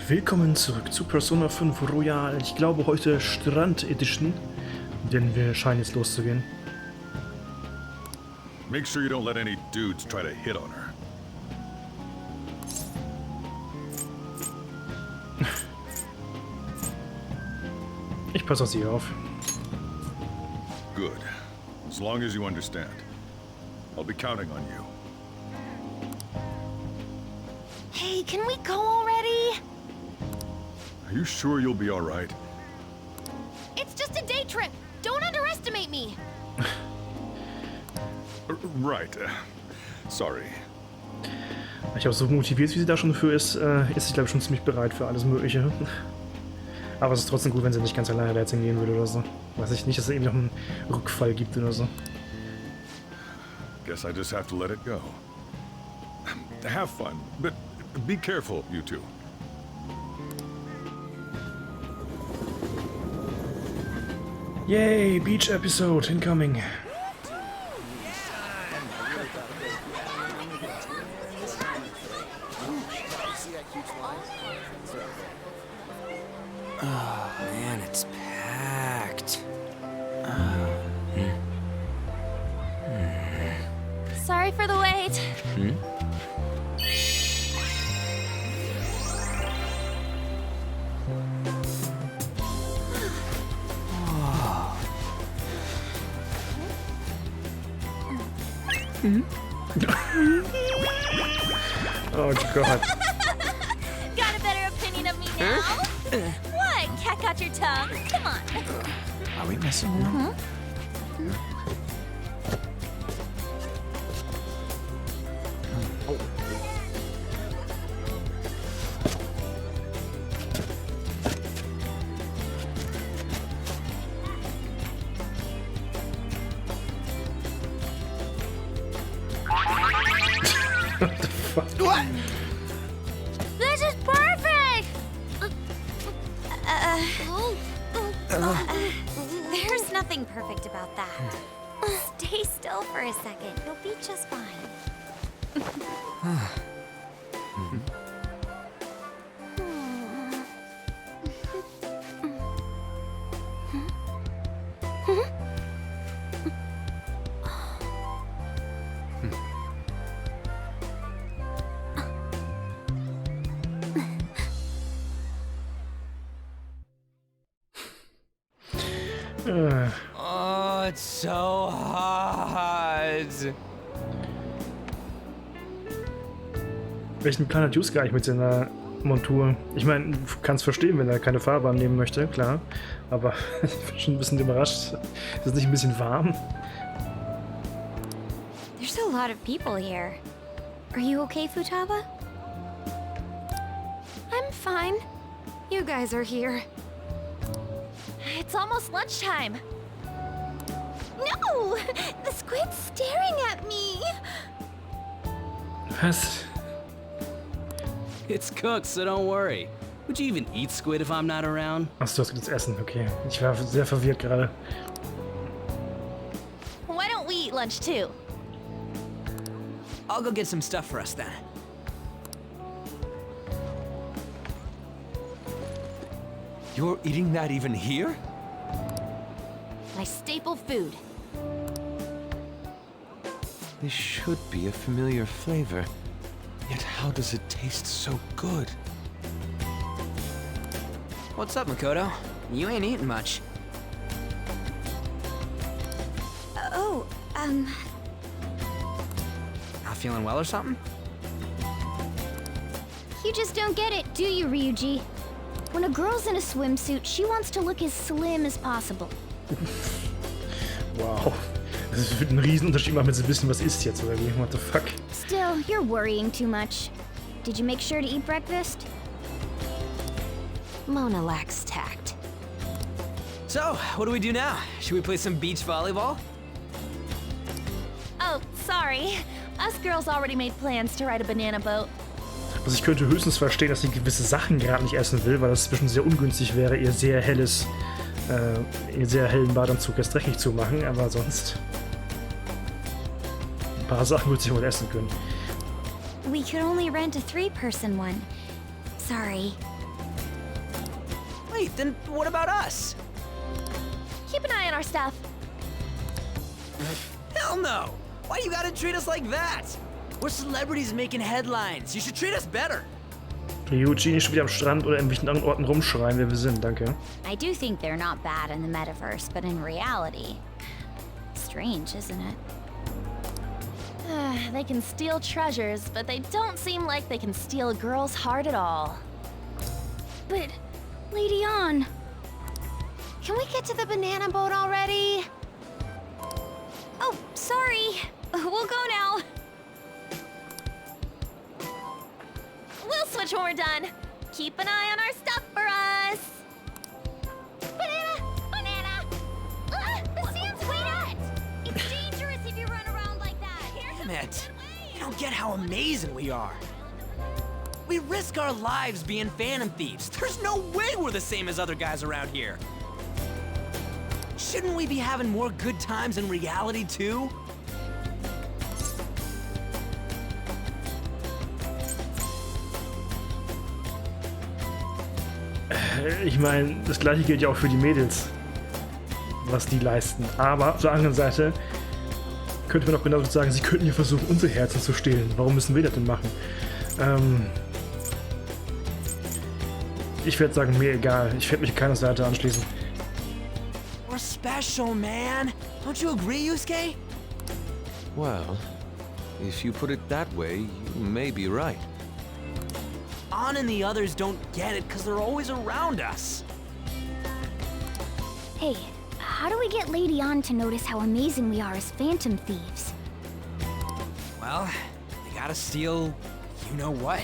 Willkommen zurück zu Persona 5 Royal. Ich glaube heute Strand Edition, denn wir scheinen jetzt loszugehen. Make sure you don't let any dudes try to hit on her. Ich passe auf sie auf. Good. As long as you understand. I'll be counting on you. Hey, can we go already? Are you sure you'll be all right? It's just a day trip. Don't underestimate me. Right. Sorry. Ich habe so motiviert, wie sie da schon für ist sie, glaube ich, schon ziemlich bereit für alles Mögliche. Aber es ist trotzdem gut, wenn sie nicht ganz alleine da jetzt hingehen würde oder so. Weiß ich nicht, dass es eben noch einen Rückfall gibt oder so. Guess I just have to let it go. Have fun, but be careful, you two. Yay, Beach Episode incoming. Oh man, it's packed. Sorry for the wait. Oh God. Got a better opinion of me now? What? Cat got your tongue? Come on. Are we messing around? What the fuck? What? This is perfect! There's nothing perfect about that. Stay still for a second. You'll be just fine. Oh, it's so hot. Welchen Plan hat Juice gar nicht mit seiner Montur? Ich meine, du kannst verstehen, wenn er keine Farbe annehmen möchte, klar. Aber ich bin schon ein bisschen überrascht. Ist es nicht ein bisschen warm? There's a lot of people here. Are you okay, Futaba? I'm fine. You guys are here. It's almost lunchtime. No! The squid's staring at me! Was? It's cooked, so don't worry. Would you even eat squid if I'm not around? Achso, du hast jetzt Essen, okay. Ich war sehr verwirrt gerade. Why don't we eat lunch too? I'll go get some stuff for us then. You're eating that even here? My staple food. This should be a familiar flavor. Yet how does it taste so good? What's up, Makoto? You ain't eating much. Not feeling well or something? You just don't get it, do you, Ryuji? When a girl's in a swimsuit, she wants to look as slim as possible. Wow. Das wird einen Riesenunterschied machen, wenn sie wissen, was ist jetzt, oder wie? What the fuck? Still, you're worrying too much. Did you make sure to eat breakfast? Mona lacks tact. So, what do we do now? Should we play some beach volleyball? Oh, sorry. Us girls already made plans to ride a banana boat. Also ich könnte höchstens verstehen, dass sie gewisse Sachen gerade nicht essen will, weil das bestimmt sehr ungünstig wäre, ihr sehr hellen Badeanzug erst dreckig zu machen, aber sonst ein paar Sachen würde sie wohl essen können. We could only rent a 3-person one. Sorry. Wait, then what about us? Keep an eye on our stuff. Hell no! Why you gotta treat us like that? We're celebrities making headlines. You should treat us better. Ryuji, nicht schon wieder am Strand oder in welchen anderen Orten rumschreien, wer wir sind, danke. I do think they're not bad in the metaverse, but in reality. Strange, isn't it? They can steal treasures, but they don't seem like they can steal a girl's heart at all. But, Lady Ann, can we get to the banana boat already? Oh, sorry. We'll go now. We'll switch when we're done. Keep an eye on our stuff for us. Banana! Banana! The sand's wet! It's dangerous if you run around like that. Here's Damn a it! way. You don't get how amazing we are. We risk our lives being phantom thieves. There's no way we're the same as other guys around here. Shouldn't we be having more good times in reality too? Ich meine, das gleiche gilt ja auch für die Mädels, was die leisten. Aber auf der anderen Seite könnte man auch genauso sagen, sie könnten ja versuchen, unsere Herzen zu stehlen. Warum müssen wir das denn machen? Ich werde sagen, mir egal. Ich werde mich keiner Seite anschließen. We're special, man. Don't you agree, Yusuke? Well, if you put it that way, you may be right. Ann and the others don't get it because they're always around us. Hey, how do we get Lady Ann to notice how amazing we are as phantom thieves? Well, they gotta steal you know what.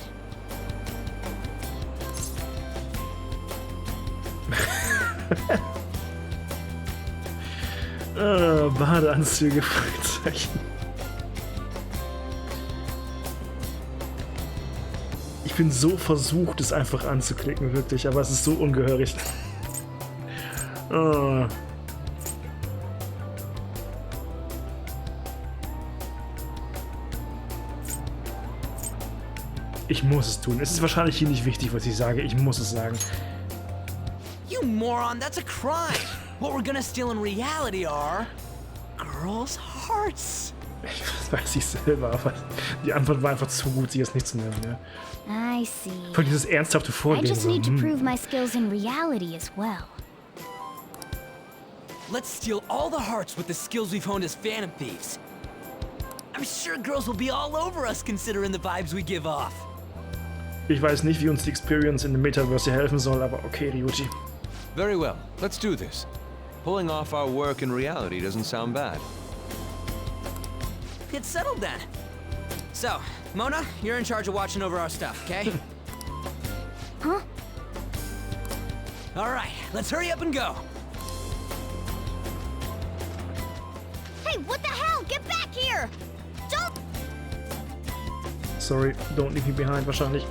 Badeanzüge, Fragezeichen. Ich bin so versucht, es einfach anzuklicken, wirklich, aber es ist so ungehörig. Oh. Ich muss es tun. Es ist wahrscheinlich hier nicht wichtig, was ich sage. Ich muss es sagen. You moron, that's a crime. What we're gonna steal in reality are girls' hearts. Das weiß ich selber, aber die Antwort war einfach zu gut, sie jetzt nicht zu nennen. Ja. I see. Von dieses ernsthafte I Vorgehen. just So, need to prove my skills in reality as well. Let's steal all the hearts with the skills we've honed as phantom thieves. I'm sure girls will be all over us considering the vibes we give off. Ich weiß nicht, wie uns die Experience in dem Metaverse hier helfen soll, aber okay, Ryuji. Very well, let's do this. Pulling off our work in reality doesn't sound bad. Get settled then. So, Mona, you're in charge of watching over our stuff, okay? Huh? All right, let's hurry up and go. Hey, what the hell? Get back here! Don't... Sorry, don't leave me behind, wahrscheinlich.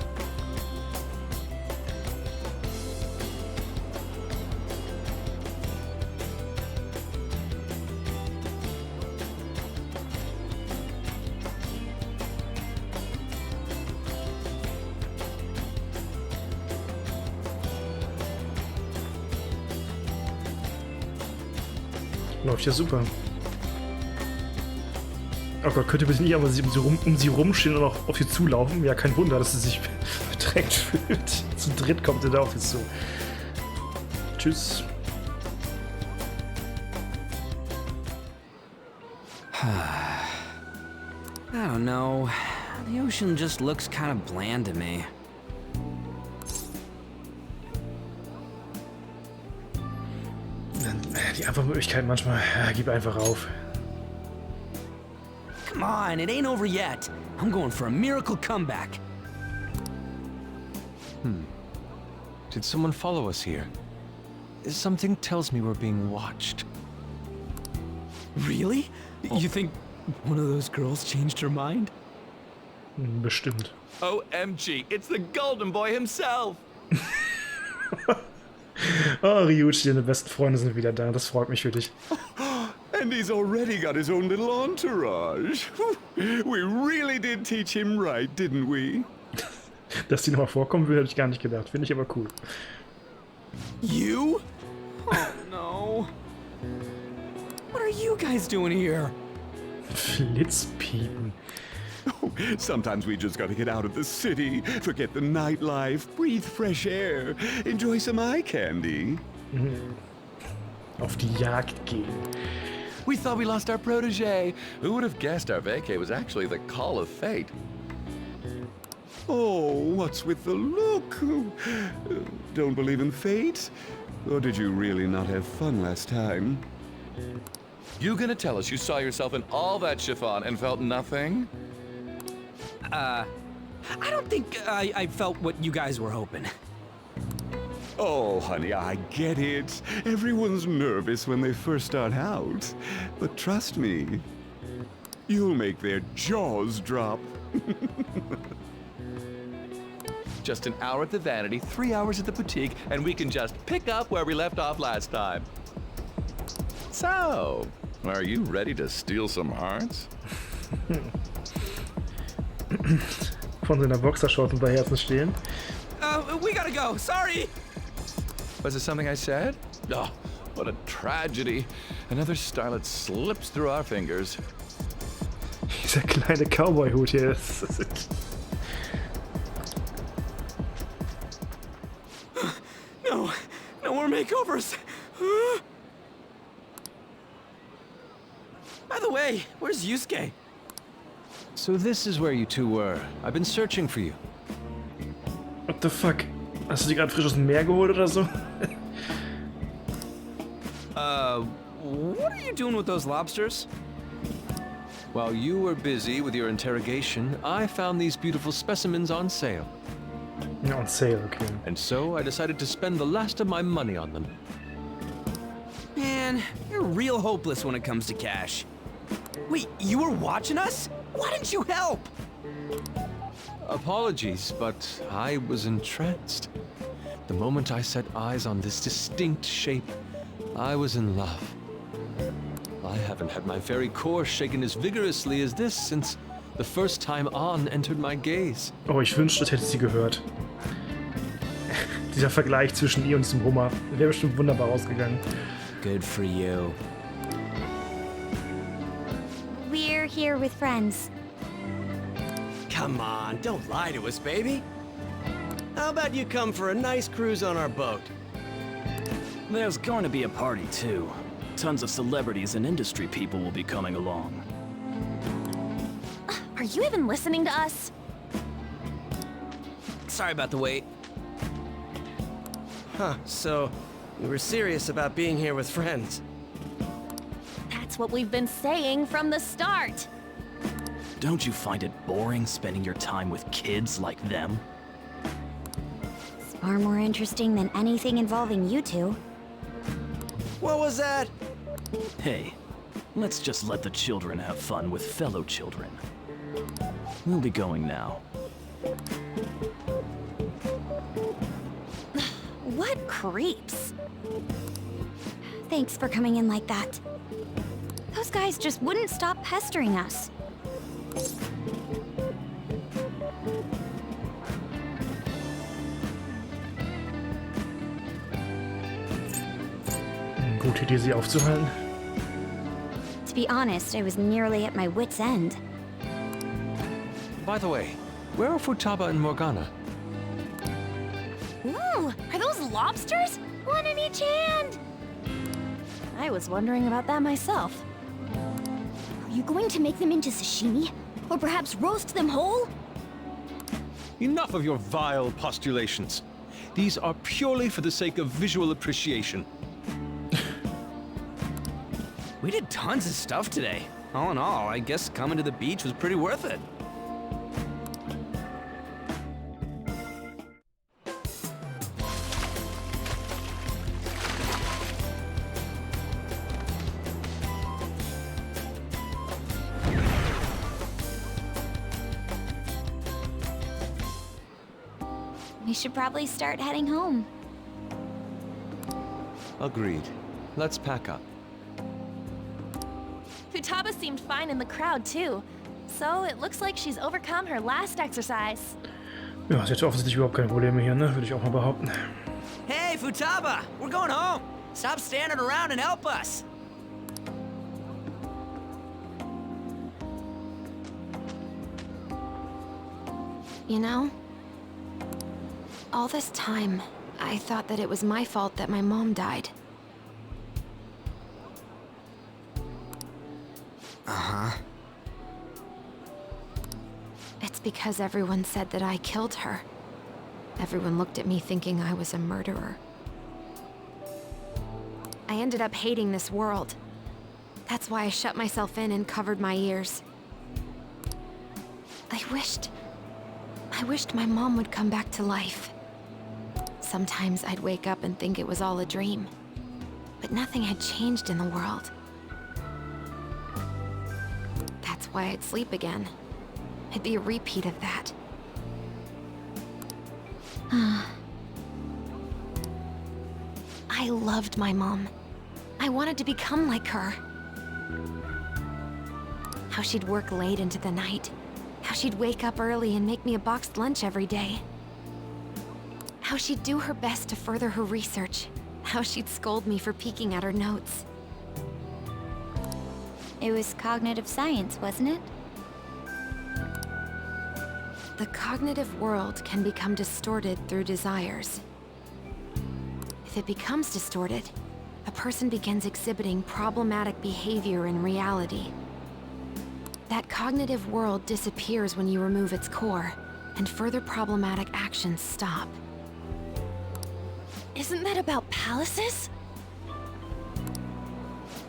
Läuft ja super. Oh Gott, könnte bitte nicht aber um sie rumstehen und auch auf sie zulaufen? Ja, kein Wunder, dass sie sich bedrängt fühlt. Zu dritt kommt er da auf jetzt zu. Tschüss. I don't know. The ocean just looks kind of bland to me. Die Antwortmöglichkeit manchmal, ja, gib einfach auf. Come on, it ain't over yet. I'm going for a miracle comeback. Did someone follow us here? Something tells me we're being watched. Really? You think one of those girls changed her mind? Bestimmt. OMG, it's the Golden Boy himself! Oh, Ryuji, deine besten Freunde sind wieder da. Das freut mich für dich. And he's already got his own little entourage. We really did teach him right, didn't we? Dass die nochmal vorkommen will, hätte ich gar nicht gedacht. Finde ich aber cool. You? Oh no. What are you guys doing here? Flitzpiepen. Sometimes we just gotta get out of the city, forget the nightlife, breathe fresh air, enjoy some eye candy. Auf die Jagd gehen. We thought we lost our protege. Who would have guessed our vacay was actually the call of fate? Oh, what's with the look? Don't believe in fate? Or did you really not have fun last time? You gonna tell us you saw yourself in all that chiffon and felt nothing? I don't think I felt what you guys were hoping. Oh, honey, I get it. Everyone's nervous when they first start out. But trust me, you'll make their jaws drop. Just an hour at the Vanity, 3 hours at the boutique, and we can just pick up where we left off last time. So, are you ready to steal some hearts? Von seiner Boxershorts ein paar Herzen stehlen. We gotta go. Sorry. Was it something I said? Oh, what a tragedy. Another starlet slips through our fingers. Dieser kleine Cowboy-Hut hier. No more makeovers. By the way, where's Yusuke? So this is where you two were. I've been searching for you. What the fuck? Hast du die gerade frisch aus dem Meer geholt oder so? What are you doing with those lobsters? While you were busy with your interrogation, I found these beautiful specimens on sale. Ja, on sale, okay. And so I decided to spend the last of my money on them. Man, you're real hopeless when it comes to cash. Wait, you were watching us? Why didn't you help? Apologies, but I was entranced. The moment I set eyes on this distinct shape, I was in love. I haven't had my very core shaken as vigorously as this since the first time On entered my gaze. Oh, ich wünschte, das hätte sie gehört. Dieser Vergleich zwischen ihr und diesem Hummer wäre bestimmt wunderbar ausgegangen. Good for you. We're here with friends. Come on, don't lie to us, baby. How about you come for a nice cruise on our boat? There's going to be a party, too. Tons of celebrities and industry people will be coming along. Are you even listening to us? Sorry about the wait. Huh, so you were serious about being here with friends. That's what we've been saying from the start. Don't you find it boring spending your time with kids like them? It's far more interesting than anything involving you two. What was that? Hey, let's just let the children have fun with fellow children. We'll be going now. What creeps. Thanks for coming in like that. Those guys just wouldn't stop pestering us. Gute Idee, sie aufzuhalten. To be honest, I was nearly at my wit's end. By the way, where are Futaba and Morgana? Ooh, are those lobsters? One in each hand! I was wondering about that myself. Are you going to make them into sashimi? Or perhaps roast them whole? Enough of your vile postulations. These are purely for the sake of visual appreciation. We did tons of stuff today. All in all, I guess coming to the beach was pretty worth it. We should probably start heading home. Agreed. Let's pack up. Futaba seemed fine in the crowd, too. So it looks like she's overcome her last exercise. Ja, sie hat offensichtlich überhaupt keine Probleme hier, ne? Würde ich auch mal behaupten. Hey, Hey, Futaba! We're going home! Stop standing around and help us! You know, all this time, I thought that it was my fault that my mom died. Uh-huh. It's because everyone said that I killed her. Everyone looked at me thinking I was a murderer. I ended up hating this world. That's why I shut myself in and covered my ears. I wished my mom would come back to life. Sometimes I'd wake up and think it was all a dream. But nothing had changed in the world. That's why I'd sleep again. It'd be a repeat of that. I loved my mom. I wanted to become like her. How she'd work late into the night. How she'd wake up early and make me a boxed lunch every day. How she'd do her best to further her research. How she'd scold me for peeking at her notes. It was cognitive science, wasn't it? The cognitive world can become distorted through desires. If it becomes distorted, a person begins exhibiting problematic behavior in reality. That cognitive world disappears when you remove its core, and further problematic actions stop. Isn't that about palaces?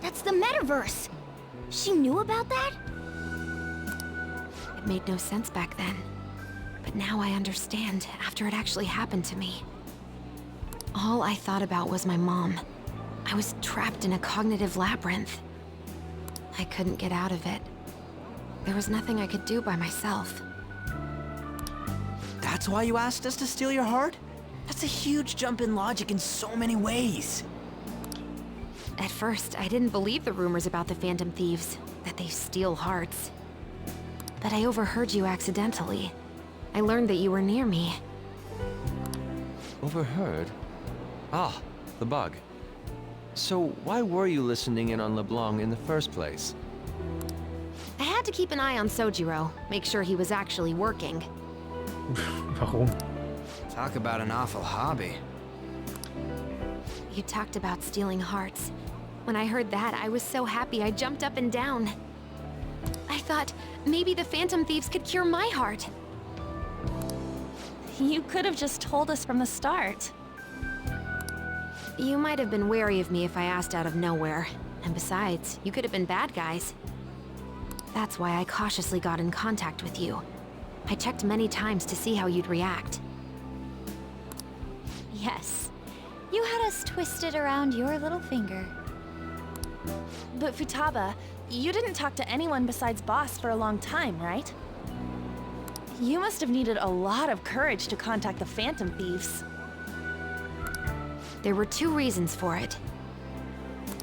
That's the metaverse! She knew about that? It made no sense back then. But now I understand, after it actually happened to me. All I thought about was my mom. I was trapped in a cognitive labyrinth. I couldn't get out of it. There was nothing I could do by myself. That's why you asked us to steal your heart? That's a huge jump in logic in so many ways. At first, I didn't believe the rumors about the Phantom Thieves, that they steal hearts. But I overheard you accidentally. I learned that you were near me. Overheard? Ah, the bug. So why were you listening in on LeBlanc in the first place? I had to keep an eye on Sojiro, make sure he was actually working. Warum? Talk about an awful hobby. You talked about stealing hearts. When I heard that, I was so happy I jumped up and down. I thought maybe the Phantom Thieves could cure my heart. You could have just told us from the start. You might have been wary of me if I asked out of nowhere. And besides, you could have been bad guys. That's why I cautiously got in contact with you. I checked many times to see how you'd react. Yes. You had us twisted around your little finger. But Futaba, you didn't talk to anyone besides Boss for a long time, right? You must have needed a lot of courage to contact the Phantom Thieves. There were two reasons for it.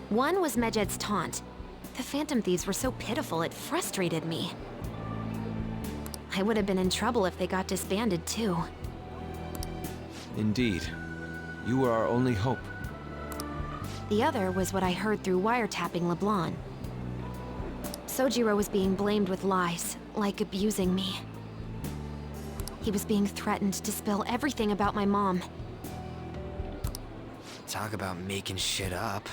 One was Medjed's taunt. The Phantom Thieves were so pitiful it frustrated me. I would have been in trouble if they got disbanded too. Indeed. You were our only hope. The other was what I heard through wiretapping LeBlanc. Sojiro was being blamed with lies, like abusing me. He was being threatened to spill everything about my mom. Talk about making shit up.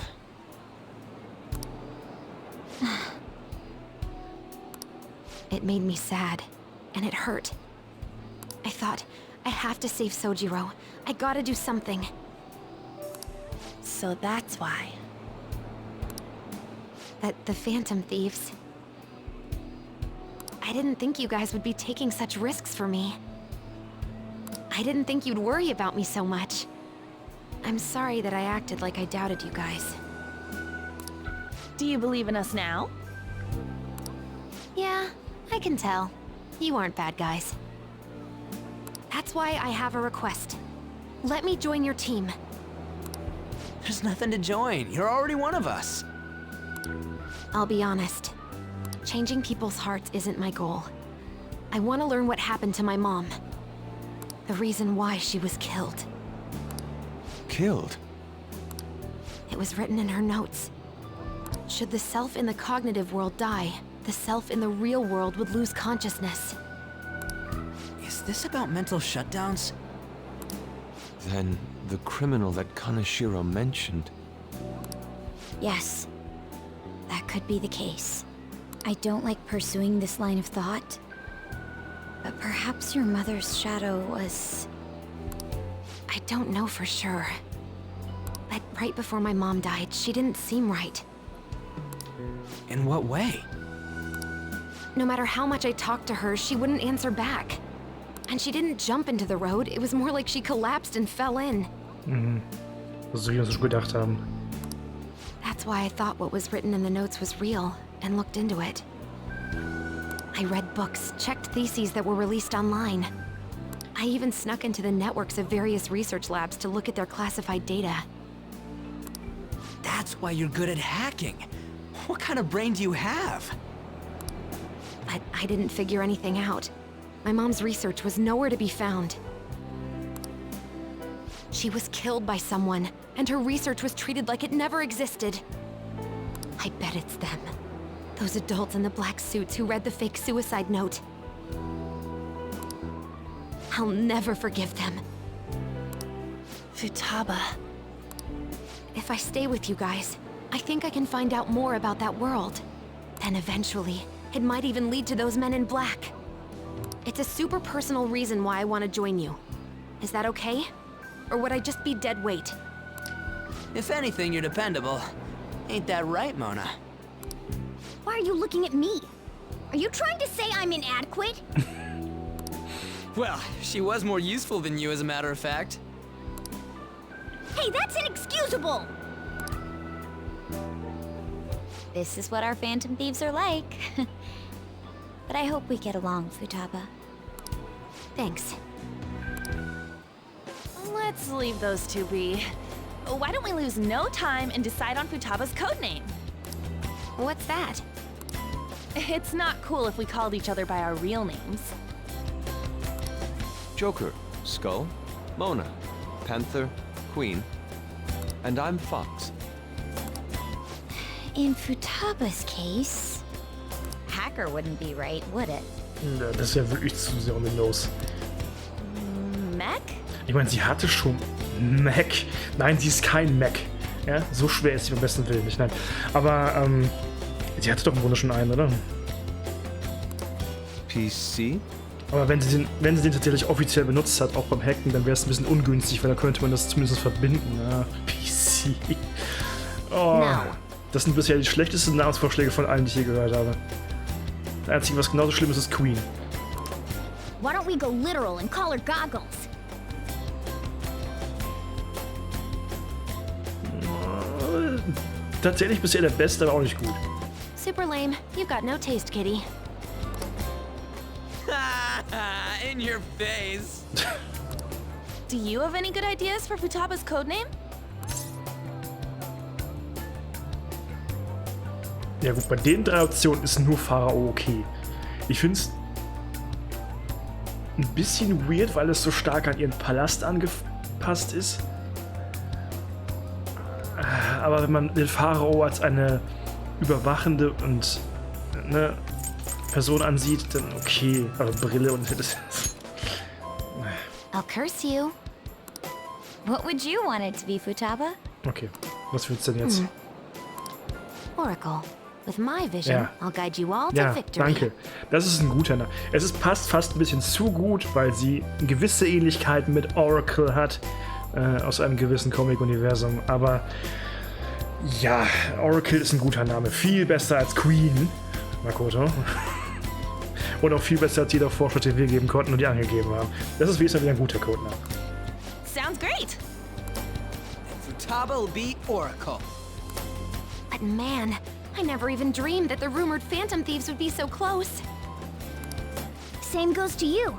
It made me sad, and it hurt. I thought, I have to save Sojiro. I gotta do something. So that's why. That the Phantom Thieves... I didn't think you guys would be taking such risks for me. I didn't think you'd worry about me so much. I'm sorry that I acted like I doubted you guys. Do you believe in us now? Yeah, I can tell. You aren't bad guys. That's why I have a request. Let me join your team. There's nothing to join. You're already one of us. I'll be honest. Changing people's hearts isn't my goal. I want to learn what happened to my mom. The reason why she was killed. killed. It was written in her notes. Should the self in the cognitive world die, the self in the real world would lose consciousness. Is this about mental shutdowns? Then the criminal that Kaneshiro mentioned. Yes, that could be the case. I don't like pursuing this line of thought, but perhaps your mother's shadow was... I don't know for sure. But right before my mom died, she didn't seem right. In what way? No matter how much I talked to her, she wouldn't answer back. And she didn't jump into the road, it was more like she collapsed and fell in. So wie wir uns schon gedacht haben. That's why I thought what was written in the notes was real, and looked into it. I read books, checked theses that were released online. I even snuck into the networks of various research labs to look at their classified data. That's why you're good at hacking. What kind of brain do you have? But I didn't figure anything out. My mom's research was nowhere to be found. She was killed by someone, and her research was treated like it never existed. I bet it's them. Those adults in the black suits who read the fake suicide note. I'll never forgive them. Futaba. If I stay with you guys, I think I can find out more about that world. Then eventually, it might even lead to those men in black. It's a super personal reason why I want to join you. Is that okay? Or would I just be dead weight? If anything, you're dependable. Ain't that right, Mona? Why are you looking at me? Are you trying to say I'm inadequate? Well, she was more useful than you, as a matter of fact. Hey, that's inexcusable! This is what our Phantom Thieves are like. But I hope we get along, Futaba. Thanks. Let's leave those two be. Why don't we lose no time and decide on Futaba's codename? What's that? It's not cool if we called each other by our real names. Joker, Skull, Mona, Panther, Queen, and I'm Fox. In Futaba's case... Hacker wouldn't be right, would it? Ja, das ist ja wirklich zu sehr on the nose. Mac? Ich meine, sie hatte schon Mac. Nein, sie ist kein Mac. Ja, so schwer ist sie beim besten Willen nicht. Nein. Aber, sie hatte doch im Grunde schon einen, oder? PC? Aber wenn sie den tatsächlich offiziell benutzt hat, auch beim Hacken, dann wäre es ein bisschen ungünstig, weil da könnte man das zumindest verbinden. Ja, PC. Oh, das sind bisher die schlechtesten Namensvorschläge von allen, die ich je gehört habe. Das Einzige, was genauso schlimm ist, ist Queen. Why don't we go literal and call her Goggles? Tatsächlich bisher der Beste, aber auch nicht gut. Super lame. You've got no taste, kitty. In your face. Do you have any good ideas for Futaba's codename? Ja gut, bei den 3 Optionen ist nur Pharao okay. Ich finde es ein bisschen weird, weil es so stark an ihren Palast angepasst ist. Aber wenn man den Pharao als eine überwachende und Person ansieht, dann okay. Aber Brille und das. I'll curse you. What would you want it to be, Futaba? Okay, was willst du denn jetzt? Oracle. With my vision, Ja. I'll guide you all to Ja, victory. danke. Das ist ein guter Name. Passt fast ein bisschen zu gut, weil sie gewisse Ähnlichkeiten mit Oracle hat, aus einem gewissen Comic-Universum. Aber ja, Oracle ist ein guter Name. Viel besser als Queen, Makoto. Und auch viel besser als jeder Vorschlag, den wir geben konnten und die angegeben haben. Das ist wenigstens wieder ein guter Codename. Sounds great! Futaba will be Oracle. But man, I never even dreamed that the rumored Phantom Thieves would be so close. Same goes to you.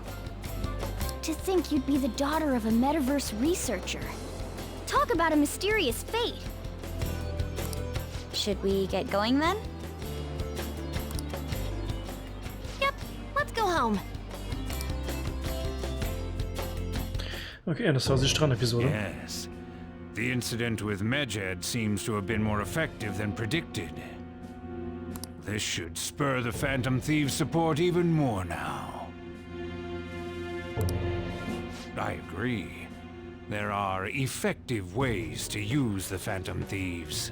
To think you'd be the daughter of a metaverse researcher. Talk about a mysterious fate. Should we get going then? Yep, let's go home. Okay, das war die Strand-Episode. Yes. The incident with Medjed seems to have been more effective than predicted. This should spur the Phantom Thieves' support even more now. I agree. There are effective ways to use the Phantom Thieves.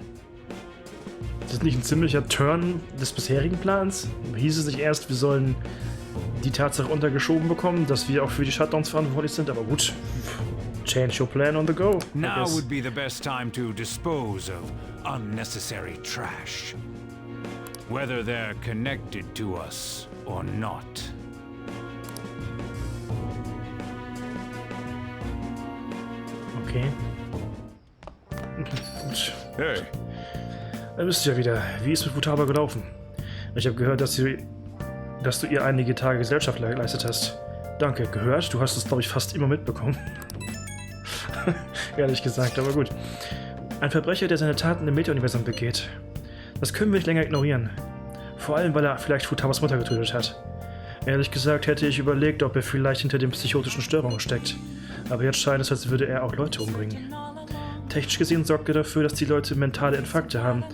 Ist das nicht ein ziemlicher Turn des bisherigen Plans? Hieß es nicht erst, wir sollen die Tatsache untergeschoben bekommen, dass wir auch für die Shutdowns verantwortlich sind, aber gut. Change your plan on the go. Now would be the best time to dispose of unnecessary trash. Whether they're connected to us or not. Okay. Gut. Hey. Da bist du ja wieder. Wie ist mit Futaba gelaufen? Ich habe gehört, dass du ihr einige Tage Gesellschaft geleistet hast. Danke, gehört? Du hast es, glaube ich, fast immer mitbekommen. Ehrlich gesagt, aber gut. Ein Verbrecher, der seine Taten im Meta-Universum begeht. Das können wir nicht länger ignorieren. Vor allem, weil er vielleicht Futabas Mutter getötet hat. Ehrlich gesagt hätte ich überlegt, ob er vielleicht hinter den psychotischen Störungen steckt. Aber jetzt scheint es, als würde er auch Leute umbringen. Technisch gesehen sorgt er dafür, dass die Leute mentale Infarkte haben,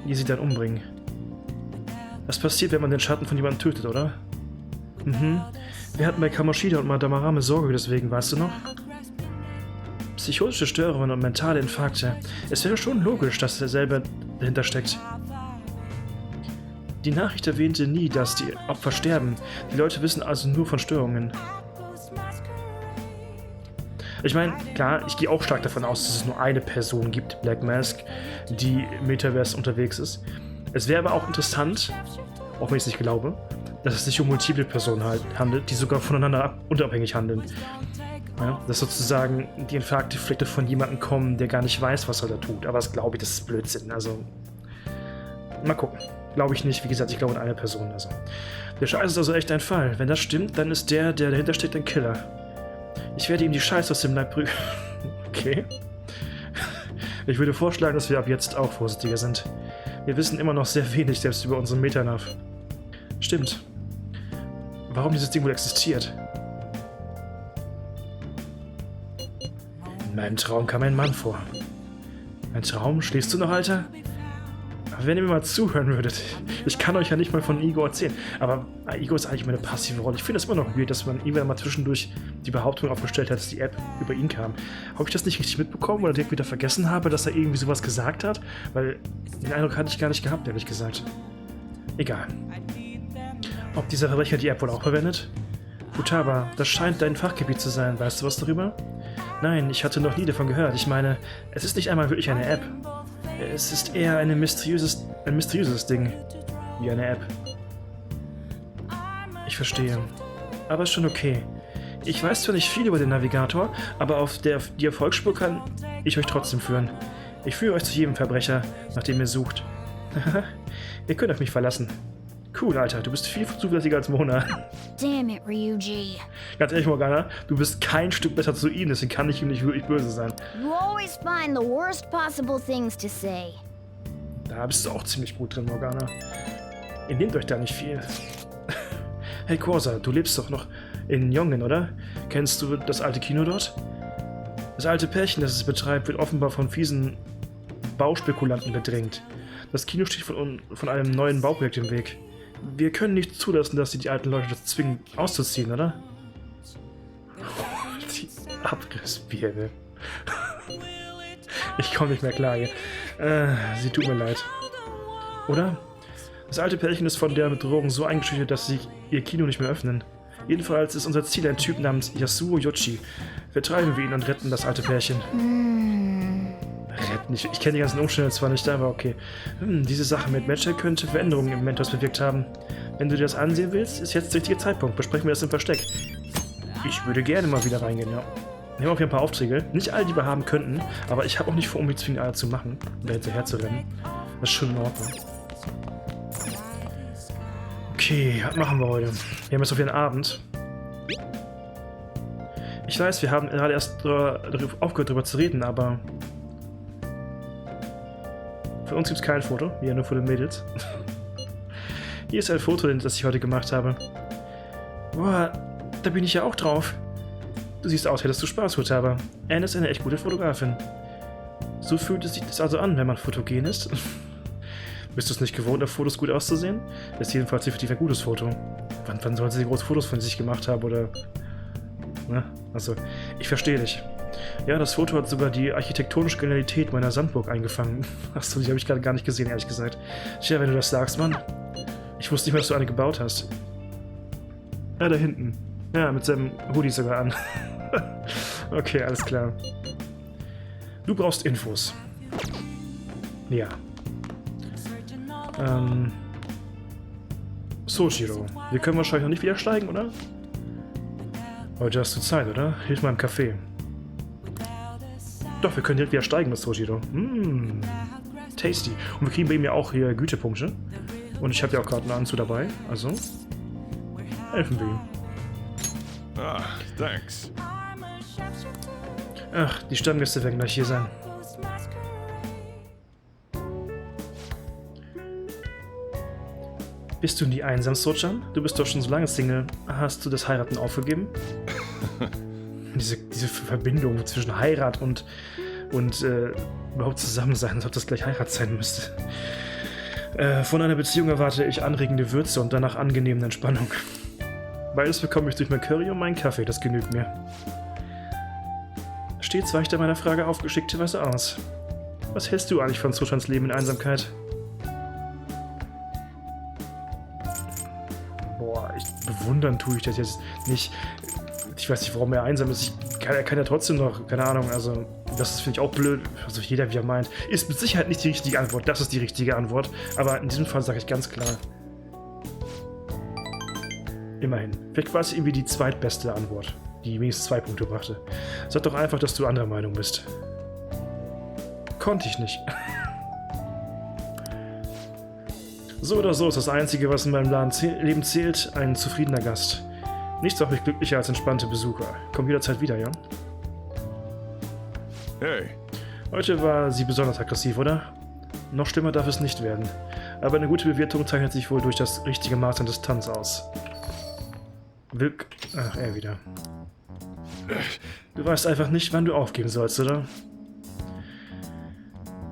die sie dann umbringen. Das passiert, wenn man den Schatten von jemandem tötet, oder? Mhm. Wir hatten bei Kamoshida und Madame Arame Sorge deswegen, weißt du noch? Psychotische Störungen und mentale Infarkte. Es wäre schon logisch, dass er selber dahinter steckt. Die Nachricht erwähnte nie, dass die Opfer sterben. Die Leute wissen also nur von Störungen. Ich meine, klar, ich gehe auch stark davon aus, dass es nur eine Person gibt, Black Mask, die im Metaverse unterwegs ist. Es wäre aber auch interessant, auch wenn ich es nicht glaube, dass es sich um multiple Personen handelt, die sogar voneinander unabhängig handeln. Ja, dass sozusagen die Infarkte vielleicht von jemandem kommen, der gar nicht weiß, was er da tut. Aber das glaube ich, das ist Blödsinn. Also, mal gucken. Glaube ich nicht. Wie gesagt, ich glaube in eine Person. Also. Der Scheiß ist also echt ein Fall. Wenn das stimmt, dann ist der dahinter steckt, ein Killer. Ich werde ihm die Scheiße aus dem Leib prügeln. Okay. Ich würde vorschlagen, dass wir ab jetzt auch vorsichtiger sind. Wir wissen immer noch sehr wenig selbst über unseren Metanerv. Stimmt. Warum dieses Ding wohl existiert? In meinem Traum kam ein Mann vor. Ein Traum? Schläfst du noch, Alter? Wenn ihr mir mal zuhören würdet. Ich kann euch ja nicht mal von Igor erzählen. Aber Igor ist eigentlich meine passive Rolle. Ich finde das immer noch weird, dass man irgendwann mal zwischendurch die Behauptung aufgestellt hat, dass die App über ihn kam. Habe ich das nicht richtig mitbekommen oder direkt wieder vergessen habe, dass er irgendwie sowas gesagt hat? Weil den Eindruck hatte ich gar nicht gehabt, ehrlich gesagt. Egal. Ob dieser Verbrecher die App wohl auch verwendet? Futaba, das scheint dein Fachgebiet zu sein. Weißt du was darüber? Nein, ich hatte noch nie davon gehört. Ich meine, es ist nicht einmal wirklich eine App. Es ist eher ein mysteriöses Ding. Wie eine App. Ich verstehe. Aber ist schon okay. Ich weiß zwar nicht viel über den Navigator, aber auf die Erfolgsspur kann ich euch trotzdem führen. Ich führe euch zu jedem Verbrecher, nach dem ihr sucht. Ihr könnt auf mich verlassen. Cool, Alter, du bist viel zuverlässiger als Mona. Damn it, Ryuji. Ganz ehrlich, Morgana, du bist kein Stück besser zu ihm, deswegen kann ich ihm nicht wirklich böse sein. You always find the worst possible things to say. Da bist du auch ziemlich gut drin, Morgana. Ihr nehmt euch da nicht viel. Hey Corsa, du lebst doch noch in Yongen, oder? Kennst du das alte Kino dort? Das alte Pärchen, das es betreibt, wird offenbar von fiesen Bauspekulanten bedrängt. Das Kino steht von einem neuen Bauprojekt im Weg. Wir können nicht zulassen, dass sie die alten Leute das zwingen, auszuziehen, oder? Die Abrissbirne. Ich komme nicht mehr klar hier. Sie tut mir leid. Oder? Das alte Pärchen ist von der Bedrohung so eingeschüchtert, dass sie ihr Kino nicht mehr öffnen. Jedenfalls ist unser Ziel ein Typ namens Yasuo Yoshi. Vertreiben wir ihn und retten das alte Pärchen. Retten? Ich kenne die ganzen Umstände zwar nicht, aber okay. Diese Sache mit Matcher könnte Veränderungen im Mentors bewirkt haben. Wenn du dir das ansehen willst, ist jetzt der richtige Zeitpunkt. Besprechen wir das im Versteck. Ich würde gerne mal wieder reingehen, ja. Wir haben auch hier ein paar Aufträge. Nicht alle, die wir haben könnten, aber ich habe auch nicht vor, um die zwingend alle zu machen, um da hinterher zu rennen. Das ist schon in Ordnung. Okay, was machen wir heute? Wir haben jetzt auf jeden Abend. Ich weiß, wir haben gerade erst aufgehört, darüber zu reden, aber von uns gibt es kein Foto, hier nur von den Mädels. Hier ist ein Foto, das ich heute gemacht habe. Boah, da bin ich ja auch drauf. Du siehst aus, hättest du Spaß, Futaba. Anne ist eine echt gute Fotografin. So fühlt es sich das also an, wenn man fotogen ist. Bist du es nicht gewohnt, auf Fotos gut auszusehen? Das ist jedenfalls definitiv ein gutes Foto. Wann sollen sie große Fotos von sich gemacht haben, oder... Ne? Also, ich verstehe dich. Ja, das Foto hat sogar die architektonische Genialität meiner Sandburg eingefangen. Achso, die habe ich gerade gar nicht gesehen, ehrlich gesagt. Tja, wenn du das sagst, Mann. Ich wusste nicht mehr, dass du eine gebaut hast. Ja, da hinten. Ja, mit seinem Hoodie sogar an. Okay, alles klar. Du brauchst Infos. Ja. Sojiro. Wir können wahrscheinlich noch nicht wieder steigen, oder? Heute hast du Zeit, oder? Hilf mal im Café. Doch, wir können direkt wieder steigen mit Sojiro. Tasty. Und wir kriegen bei ihm ja auch hier Gütepunkte. Und ich habe ja auch gerade einen Anzug dabei. Also, helfen wir ihm. Ah, thanks. Ach, die Stammgäste werden gleich hier sein. Bist du nie einsam, Sochan? Du bist doch schon so lange Single. Hast du das Heiraten aufgegeben? diese Verbindung zwischen Heirat und überhaupt zusammen sein, als ob das gleich Heirat sein müsste. Von einer Beziehung erwarte ich anregende Würze und danach angenehme Entspannung. Beides bekomme ich durch mein Curry und meinen Kaffee, das genügt mir. Stets weicht er meiner Frage auf geschickte Weise aus. Was hältst du eigentlich von Sochans Leben in Einsamkeit? Boah, bewundern tue ich das jetzt nicht. Ich weiß nicht, warum er einsam ist. Er kann ja trotzdem noch, keine Ahnung, also das finde ich auch blöd. Also jeder, wie er meint. Ist mit Sicherheit nicht die richtige Antwort. Das ist die richtige Antwort. Aber in diesem Fall sage ich ganz klar. Immerhin. Vielleicht war es irgendwie die zweitbeste Antwort, die wenigstens 2 Punkte brachte. Sag doch einfach, dass du anderer Meinung bist. Konnte ich nicht. So oder so ist das Einzige, was in meinem Leben zählt, ein zufriedener Gast. Nichts macht mich glücklicher als entspannte Besucher. Komm jederzeit wieder, ja? Hey. Heute war sie besonders aggressiv, oder? Noch schlimmer darf es nicht werden. Aber eine gute Bewirtung zeichnet sich wohl durch das richtige Maß an Distanz aus. Ach, er wieder. Du weißt einfach nicht, wann du aufgeben sollst, oder?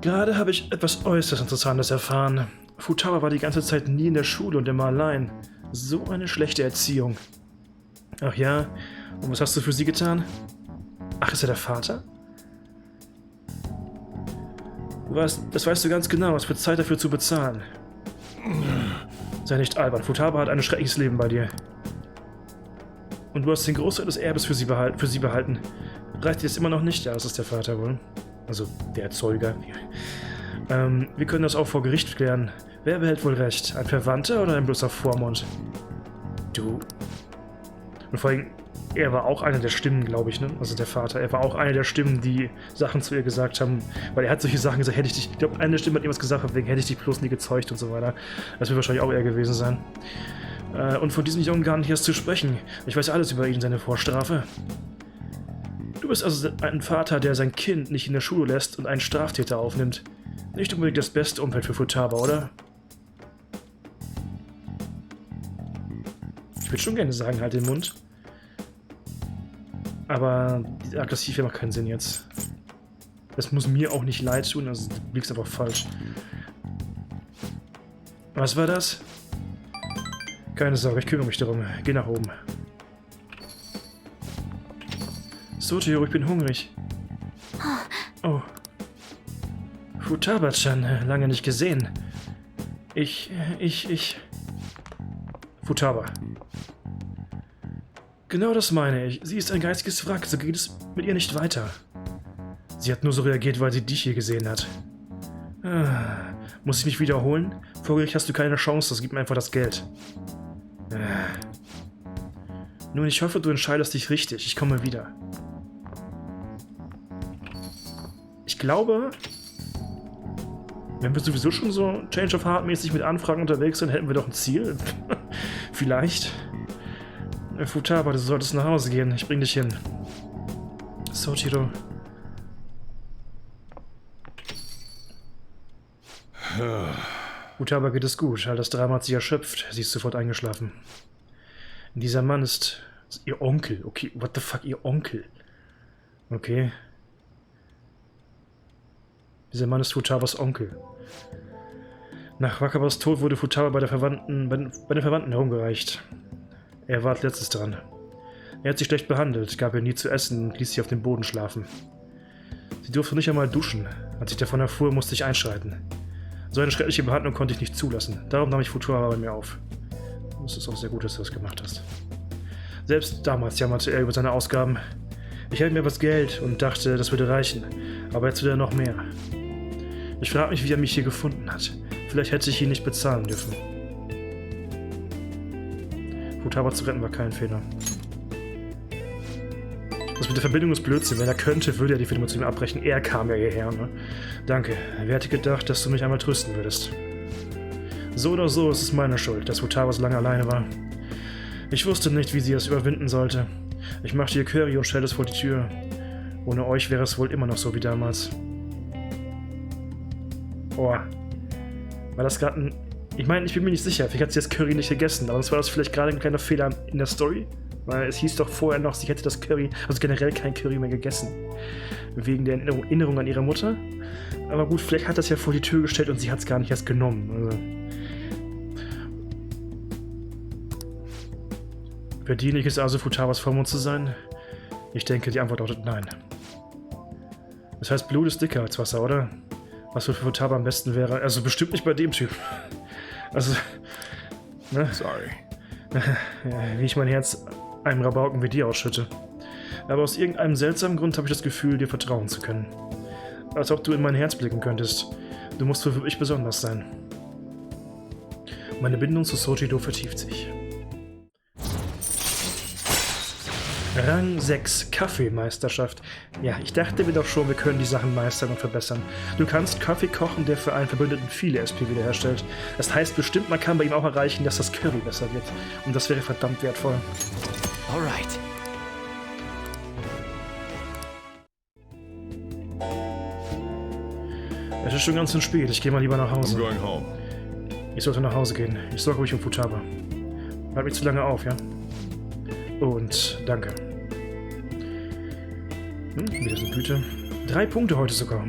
Gerade habe ich etwas äußerst Interessantes erfahren. Futaba war die ganze Zeit nie in der Schule und immer allein. So eine schlechte Erziehung. Ach ja? Und was hast du für sie getan? Ach, ist er der Vater? Das weißt du ganz genau, es wird Zeit dafür zu bezahlen. Sei nicht albern, Futaba hat ein schreckliches Leben bei dir. Und du hast den Großteil des Erbes für sie behalten. Reicht dir das immer noch nicht? Ja, das ist der Vater wohl. Also der Erzeuger. Wir können das auch vor Gericht klären. Wer behält wohl recht? Ein Verwandter oder ein bloßer Vormund? Du. Und vor allem, er war auch eine der Stimmen, glaube ich, ne? Also der Vater. Er war auch eine der Stimmen, die Sachen zu ihr gesagt haben. Weil er hat solche Sachen gesagt, hätte ich dich... Ich glaube, eine Stimme hat irgendwas gesagt, wegen hätte ich dich bloß nie gezeugt und so weiter. Das wird wahrscheinlich auch er gewesen sein. Und von diesem Jungen gar nicht erst zu sprechen. Ich weiß alles über ihn, seine Vorstrafe. Du bist also ein Vater, der sein Kind nicht in der Schule lässt und einen Straftäter aufnimmt. Nicht unbedingt das beste Umfeld für Futaba, oder? Ich würde schon gerne sagen, halt den Mund. Aber aggressiv macht keinen Sinn jetzt. Das muss mir auch nicht leid tun, also du liegst einfach falsch. Was war das? Keine Sorge, ich kümmere mich darum. Geh nach oben. Sojiro, ich bin hungrig. Oh. Futaba-chan, lange nicht gesehen. Futaba. Genau das meine ich. Sie ist ein geistiges Wrack, so geht es mit ihr nicht weiter. Sie hat nur so reagiert, weil sie dich hier gesehen hat. Muss ich mich wiederholen? Vor Gericht hast du keine Chance, das gibt mir einfach das Geld. Nun, ich hoffe, du entscheidest dich richtig. Ich komme wieder. Ich glaube, wenn wir sowieso schon so Change of Heart mäßig mit Anfragen unterwegs sind, hätten wir doch ein Ziel. Vielleicht. Futaba, du solltest nach Hause gehen. Ich bring dich hin. Sojiro. Futaba geht es gut. All das Drama hat sie erschöpft. Sie ist sofort eingeschlafen. Dieser Mann ist ihr Onkel. Okay, what the fuck, ihr Onkel? Okay. Dieser Mann ist Futawas Onkel. Nach Wakawas Tod wurde Futaba bei den Verwandten herumgereicht. Er war als letztes dran. Er hat sie schlecht behandelt, gab ihr nie zu essen und ließ sie auf dem Boden schlafen. Sie durfte nicht einmal duschen. Als ich davon erfuhr, musste ich einschreiten. So eine schreckliche Behandlung konnte ich nicht zulassen. Darum nahm ich Futaba bei mir auf. Es ist auch sehr gut, dass du das gemacht hast. Selbst damals jammerte er über seine Ausgaben. Ich hätte mir etwas Geld und dachte, das würde reichen. Aber jetzt will er noch mehr. Ich frage mich, wie er mich hier gefunden hat. Vielleicht hätte ich ihn nicht bezahlen dürfen. Futaba zu retten war kein Fehler. Das mit der Verbindung ist Blödsinn. Wenn er könnte, würde er die Verbindung zu ihm abbrechen. Er kam ja hierher, ne? Danke. Wer hätte gedacht, dass du mich einmal trösten würdest? So oder so ist es meine Schuld, dass Futaba so lange alleine war. Ich wusste nicht, wie sie es überwinden sollte. Ich machte ihr Curry und stellte es vor die Tür. Ohne euch wäre es wohl immer noch so wie damals. Oh. War das gerade ein... Ich meine, ich bin mir nicht sicher. Vielleicht hat sie das Curry nicht gegessen. Aber war das vielleicht gerade ein kleiner Fehler in der Story? Weil es hieß doch vorher noch, sie hätte das Curry, also generell kein Curry mehr gegessen. Wegen der Erinnerung an ihre Mutter. Aber gut, vielleicht hat das ja vor die Tür gestellt und sie hat es gar nicht erst genommen. Also. Verdiene ich es also, Futabas Vormund zu sein? Ich denke, die Antwort lautet nein. Das heißt, Blut ist dicker als Wasser, oder? Was für Futaba am besten wäre? Also bestimmt nicht bei dem Typ. Also, ne? Sorry. Wie ich mein Herz einem Rabauken wie dir ausschütte. Aber aus irgendeinem seltsamen Grund habe ich das Gefühl, dir vertrauen zu können. Als ob du in mein Herz blicken könntest. Du musst für mich besonders sein. Meine Bindung zu Sojido vertieft sich. Rang 6, Kaffeemeisterschaft. Ja, ich dachte mir doch schon, wir können die Sachen meistern und verbessern. Du kannst Kaffee kochen, der für einen Verbündeten viele SP wiederherstellt. Das heißt bestimmt, man kann bei ihm auch erreichen, dass das Curry besser wird. Und das wäre verdammt wertvoll. Alright. Es ist schon ganz schön spät, ich gehe mal lieber nach I'm Hause. going home. Ich sollte nach Hause gehen. Ich sorge mich um Futaba. Halt mich zu lange auf, ja? Und danke. Wieder so Güte. 3 Punkte heute sogar.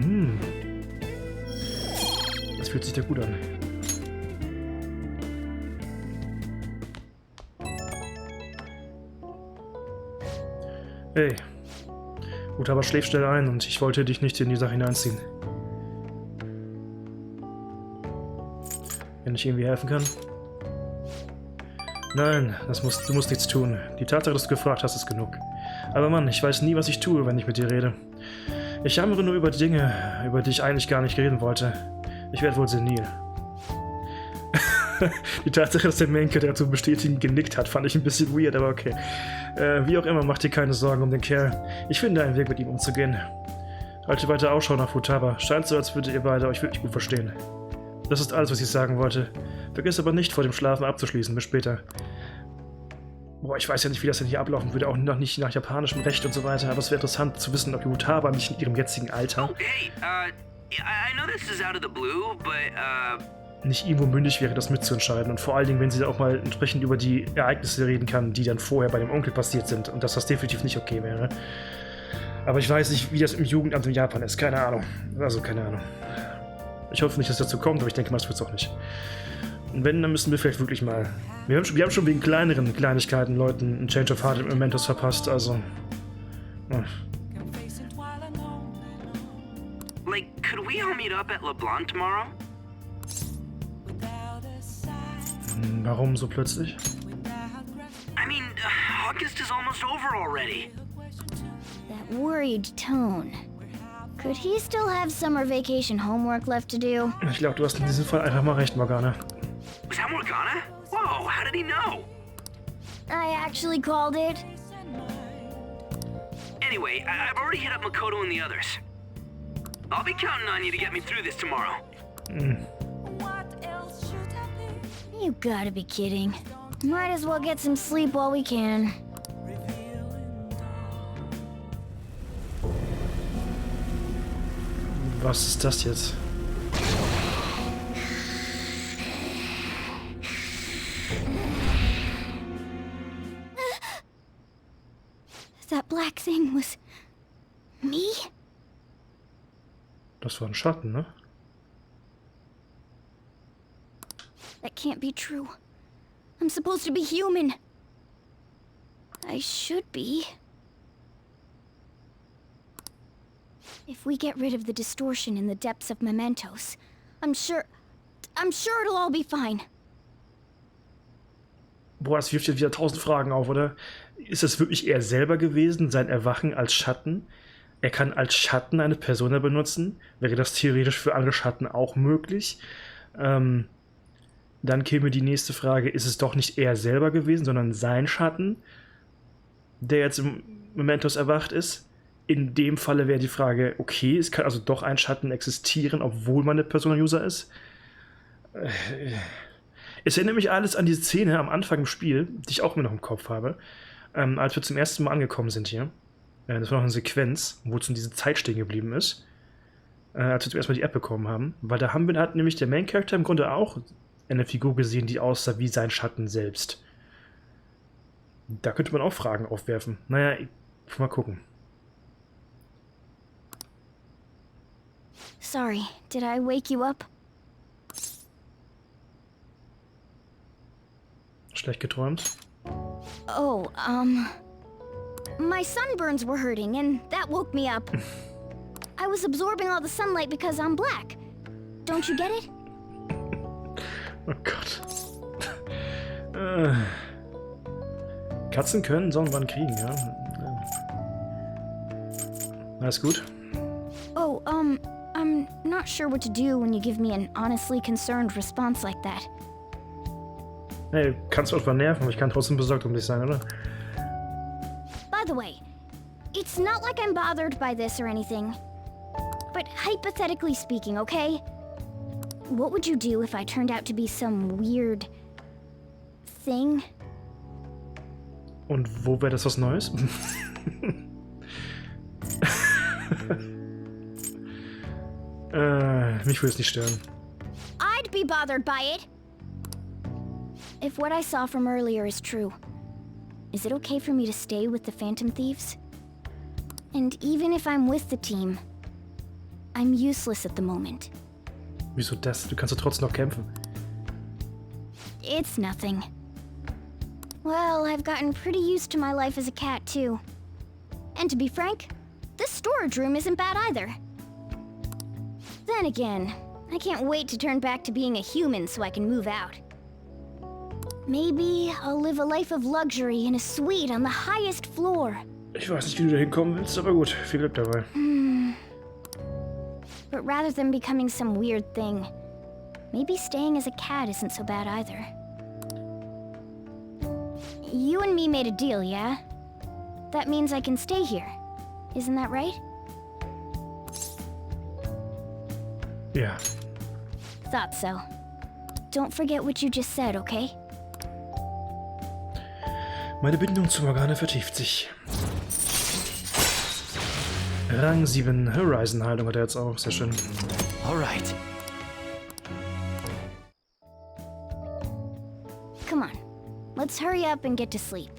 Das fühlt sich da gut an. Hey. Futaba schläft schnell ein und ich wollte dich nicht in die Sache hineinziehen. Wenn ich irgendwie helfen kann? Nein, du musst nichts tun. Die Tatsache, dass du gefragt hast, ist genug. Aber Mann, ich weiß nie, was ich tue, wenn ich mit dir rede. Ich jammere nur über Dinge, über die ich eigentlich gar nicht reden wollte. Ich werde wohl senil. Die Tatsache, dass der Menke, der zu bestätigen genickt hat, fand ich ein bisschen weird, aber okay. Wie auch immer, mach dir keine Sorgen um den Kerl. Ich finde einen Weg, mit ihm umzugehen. Halte weiter Ausschau nach Futaba. Scheint so, als würdet ihr beide euch wirklich gut verstehen. Das ist alles, was ich sagen wollte. Vergiss aber nicht, vor dem Schlafen abzuschließen. Bis später. Boah, ich weiß ja nicht, wie das denn hier ablaufen würde. Auch noch nicht nach japanischem Recht und so weiter. Aber es wäre interessant zu wissen, ob die Futaba nicht in ihrem jetzigen Alter I know this is out of the blue, but, nicht irgendwo mündig wäre, das mitzuentscheiden. Und vor allen Dingen, wenn sie auch mal entsprechend über die Ereignisse reden kann, die dann vorher bei dem Onkel passiert sind. Und dass das definitiv nicht okay wäre. Aber ich weiß nicht, wie das im Jugendamt in Japan ist. Keine Ahnung. Also, keine Ahnung. Ich hoffe nicht, dass das dazu kommt, aber ich denke mal, das wird es auch nicht. Und wenn, dann müssen wir vielleicht wirklich mal... Wir haben schon wegen kleineren Kleinigkeiten Leuten einen Change of Heart im Mementos verpasst, also... Ja. like, could we all meet up at LeBlanc tomorrow? Warum so plötzlich? I mean, August is almost over already. That worried tone. Could he still have summer vacation homework left to do? Ich glaube, du hast in diesem Fall einfach mal recht, Morgana. Was that Morgana? Whoa, how did he know? I actually called it. Anyway, I've already hit up Makoto and the others. I'll be counting on you to get me through this tomorrow. You gotta be kidding. Might as well get some sleep while we can. Was ist das jetzt? That black thing was me? Das war ein Schatten, ne? That can't be true. I'm supposed to be human. I should be. If we get rid of the distortion in the depths of mementos, I'm sure it'll all be fine. Boah, es wirft jetzt wieder 1000 Fragen auf, oder? Ist es wirklich er selber gewesen, sein Erwachen als Schatten? Er kann als Schatten eine Persona benutzen. Wäre das theoretisch für andere Schatten auch möglich? Dann käme die nächste Frage, ist es doch nicht er selber gewesen, sondern sein Schatten, der jetzt im Mementos erwacht ist? In dem Falle wäre die Frage, okay, es kann also doch ein Schatten existieren, obwohl man eine Persona-User ist? Es erinnert mich alles an diese Szene am Anfang im Spiel, die ich auch immer noch im Kopf habe, als wir zum ersten Mal angekommen sind hier. Das war noch eine Sequenz, wo es in diese Zeit stehen geblieben ist, als wir zum ersten Mal die App bekommen haben. Weil da hat nämlich der Main-Character im Grunde auch eine Figur gesehen, die aussah wie sein Schatten selbst. Da könnte man auch Fragen aufwerfen. Naja, mal gucken. Sorry, did I wake you up? Schlecht geträumt. Oh, my sunburns were hurting and that woke me up. I was absorbing all the sunlight because I'm black. Don't you get it? Oh Gott. Katzen können Sonnenbrand kriegen, ja. Alles gut? Oh, I'm not sure what to do when you give me an honestly concerned response like that. Hey, kannst du auch mal nerven, aber ich kann trotzdem besorgt um dich sein, oder? By the way, it's not like I'm bothered by this or anything. But hypothetically speaking, okay? What would you do if I turned out to be some weird thing? Und wo wäre das was Neues? Mich würde es nicht stören. I'd be bothered by it. If what I saw from earlier is true, is it okay for me to stay with the Phantom Thieves? And even if I'm with the team, I'm useless at the moment. Wieso das? Du kannst doch trotzdem noch kämpfen. It's nothing. Well, I've gotten pretty used to my life as a cat, too. And to be frank, this storage room isn't bad either. Then again, I can't wait to turn back to being a human so I can move out. Maybe I'll live a life of luxury in a suite on the highest floor. Ich weiß nicht, wie du da hinkommen willst, aber gut, viel Glück dabei. But rather than becoming some weird thing, maybe staying as a cat isn't so bad either. You and me made a deal, yeah? That means I can stay here. Isn't that right? Ja. Thought so. Don't forget what you just said, okay? Meine Bindung zu Morgane vertieft sich. Rang 7 Horizon-Heilung hat er jetzt auch. Sehr schön. Alright. Come on. Let's hurry up and get to sleep.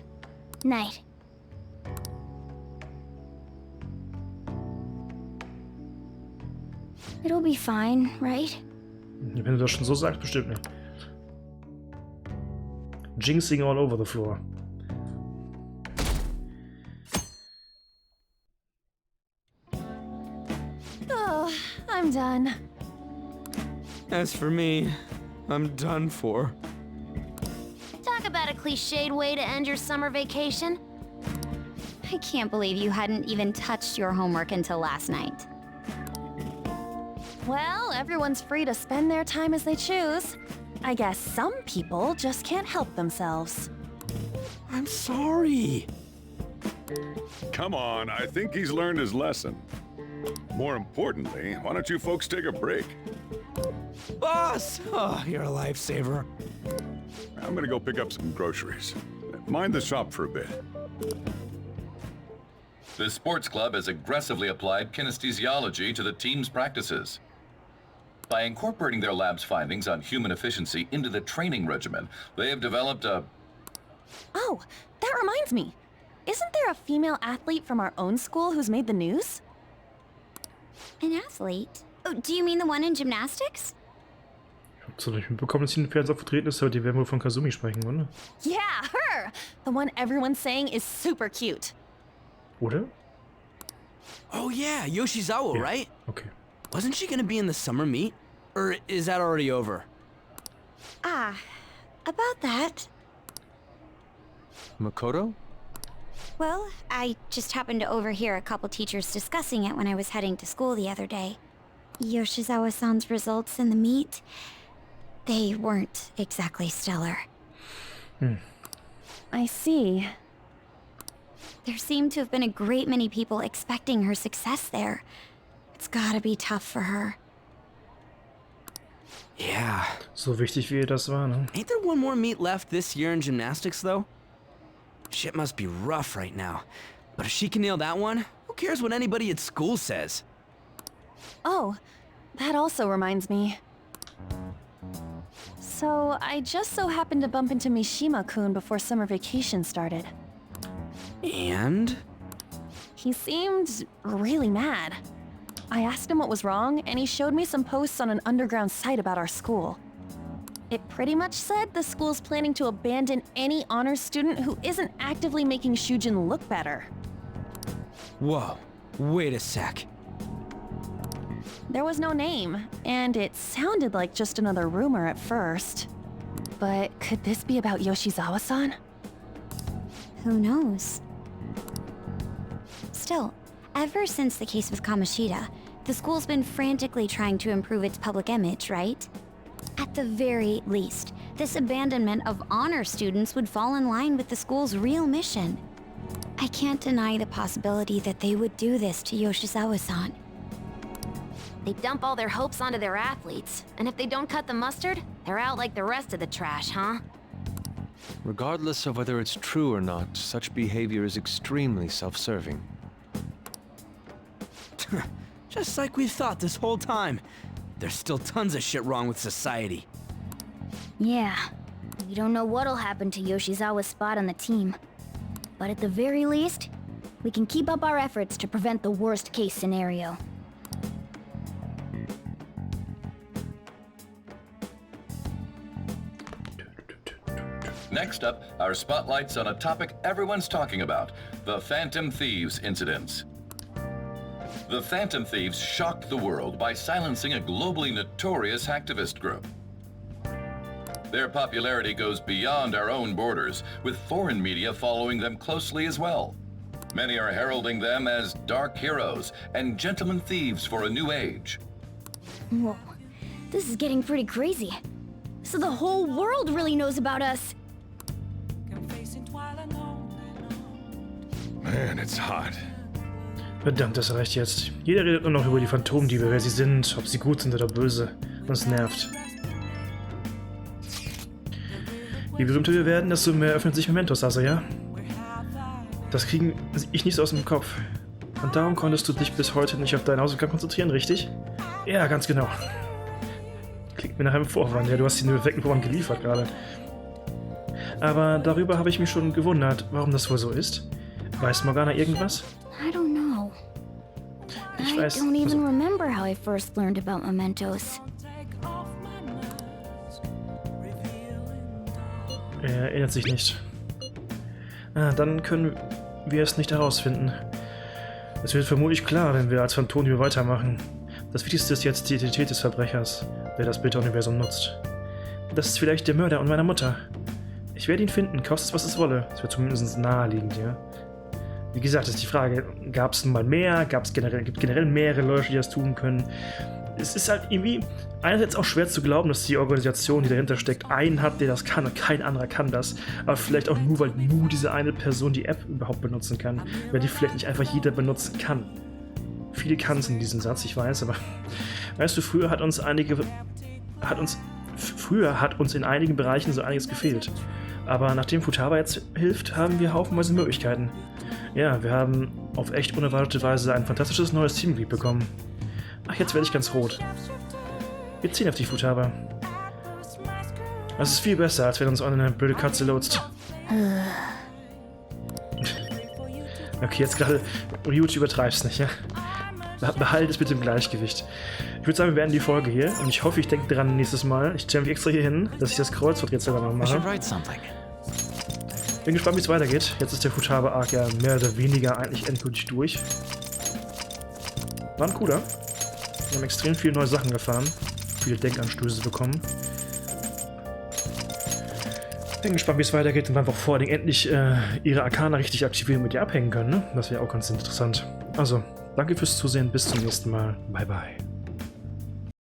Night. It'll be fine, right? Wenn du das schon so sagst, bestimmt nicht. Jinxing all over the floor. Oh, I'm done. As for me, I'm done for. Talk about a cliched way to end your summer vacation. I can't believe you hadn't even touched your homework until last night. Well, everyone's free to spend their time as they choose. I guess some people just can't help themselves. I'm sorry. Come on, I think he's learned his lesson. More importantly, why don't you folks take a break? Boss! Oh, you're a lifesaver. I'm gonna go pick up some groceries. Mind the shop for a bit. The sports club has aggressively applied kinesthesiology to the team's practices. By incorporating their lab's findings on human efficiency into the training regimen, they have developed a... Oh, that reminds me. Isn't there a female athlete from our own school who's made the news? An athlete? Oh, do you mean the one in gymnastics? Ich hab zwar nicht mitbekommen, dass sie in den Fernsehen vertreten ist, aber die werden wohl von Kazumi sprechen, oder? Yeah, her! The one everyone's saying is super cute. Oder? Oh yeah, Yoshizawa, Ja, right? okay. Wasn't she gonna be in the summer meet? Or is that already over? Ah, about that. Makoto? Well, I just happened to overhear a couple teachers discussing it when I was heading to school the other day. Yoshizawa-san's results in the meet, they weren't exactly stellar. I see. There seemed to have been a great many people expecting her success there. It's gotta be tough for her. Yeah. So wichtig wie ihr das war, ne? Ain't there one more meet left this year in gymnastics, though? Shit must be rough right now. But if she can nail that one, who cares what anybody at school says? Oh, that also reminds me. So, I just so happened to bump into Mishima-kun before summer vacation started. And? He seemed really mad. I asked him what was wrong, and he showed me some posts on an underground site about our school. It pretty much said the school's planning to abandon any honors student who isn't actively making Shujin look better. Whoa, wait a sec. There was no name, and it sounded like just another rumor at first. But could this be about Yoshizawa-san? Who knows? Still, ever since the case with Kamoshida, the school's been frantically trying to improve its public image, right? At the very least, this abandonment of honor students would fall in line with the school's real mission. I can't deny the possibility that they would do this to Yoshizawa-san. They dump all their hopes onto their athletes, and if they don't cut the mustard, they're out like the rest of the trash, huh? Regardless of whether it's true or not, such behavior is extremely self-serving. Just like we thought this whole time. There's still tons of shit wrong with society. Yeah, we don't know what'll happen to Yoshizawa's spot on the team. But at the very least, we can keep up our efforts to prevent the worst case scenario. Next up, our spotlight's on a topic everyone's talking about, the Phantom Thieves incidents. The Phantom Thieves shocked the world by silencing a globally notorious hacktivist group. Their popularity goes beyond our own borders, with foreign media following them closely as well. Many are heralding them as dark heroes and gentlemen thieves for a new age. Whoa, this is getting pretty crazy. So the whole world really knows about us. Man, it's hot. Verdammt, das reicht jetzt. Jeder redet nur noch über die Phantomdiebe, wer sie sind, ob sie gut sind oder böse. Das nervt. Je berühmter wir werden, desto mehr öffnet sich Mementos, also ja? Das kriege ich nicht so aus dem Kopf. Und darum konntest du dich bis heute nicht auf deine Hausaufgaben konzentrieren, richtig? Ja, ganz genau. Klingt mir nach einem Vorwand, ja, du hast die perfekten Vorwand geliefert gerade. Aber darüber habe ich mich schon gewundert, warum das wohl so ist. Weiß Morgana irgendwas? I don't know. Ich I weiß. don't even remember how I first learned about mementos. Er erinnert sich nicht. Dann können wir es nicht herausfinden. Es wird vermutlich klar, wenn wir als Phantomdiebe weitermachen. Das Wichtigste ist jetzt die Identität des Verbrechers, der das Beta-Universum nutzt. Das ist vielleicht der Mörder und meine Mutter. Ich werde ihn finden, kostet es, was es wolle. Es wird zumindest naheliegend, ja. Wie gesagt, ist die Frage, gab es mal mehr? Gibt generell mehrere Leute, die das tun können? Es ist halt irgendwie einerseits auch schwer zu glauben, dass die Organisation, die dahinter steckt, einen hat, der das kann und kein anderer kann das. Aber vielleicht auch nur, weil nur diese eine Person die App überhaupt benutzen kann, weil die vielleicht nicht einfach jeder benutzen kann. Viele kann es in diesem Satz, ich weiß, aber weißt du, früher hat uns in einigen Bereichen so einiges gefehlt. Aber nachdem Futaba jetzt hilft, haben wir haufenweise Möglichkeiten. Ja, wir haben auf echt unerwartete Weise ein fantastisches neues Teammitglied bekommen. Ach, jetzt werde ich ganz rot. Wir ziehen auf dich, Futaba. Das ist viel besser, als wenn uns eine blöde Katze lotst. Okay, jetzt gerade Ryuji übertreibst nicht, ja? Behalt es bitte im Gleichgewicht. Ich würde sagen, wir beenden die Folge hier und ich hoffe, ich denke dran nächstes Mal. Ich stelle mich extra hier hin, dass ich das Kreuzworträtsel dann noch mache. Bin gespannt, wie es weitergeht. Jetzt ist der Futaba-Arc ja mehr oder weniger eigentlich endgültig durch. War ein cooler. Wir haben extrem viele neue Sachen erfahren. Viele Denkanstöße bekommen. Bin gespannt, wie es weitergeht und einfach vor allen Dingen endlich ihre Arkana richtig aktivieren und mit ihr abhängen können. Ne? Das wäre auch ganz interessant. Also, danke fürs Zusehen. Bis zum nächsten Mal. Bye, bye.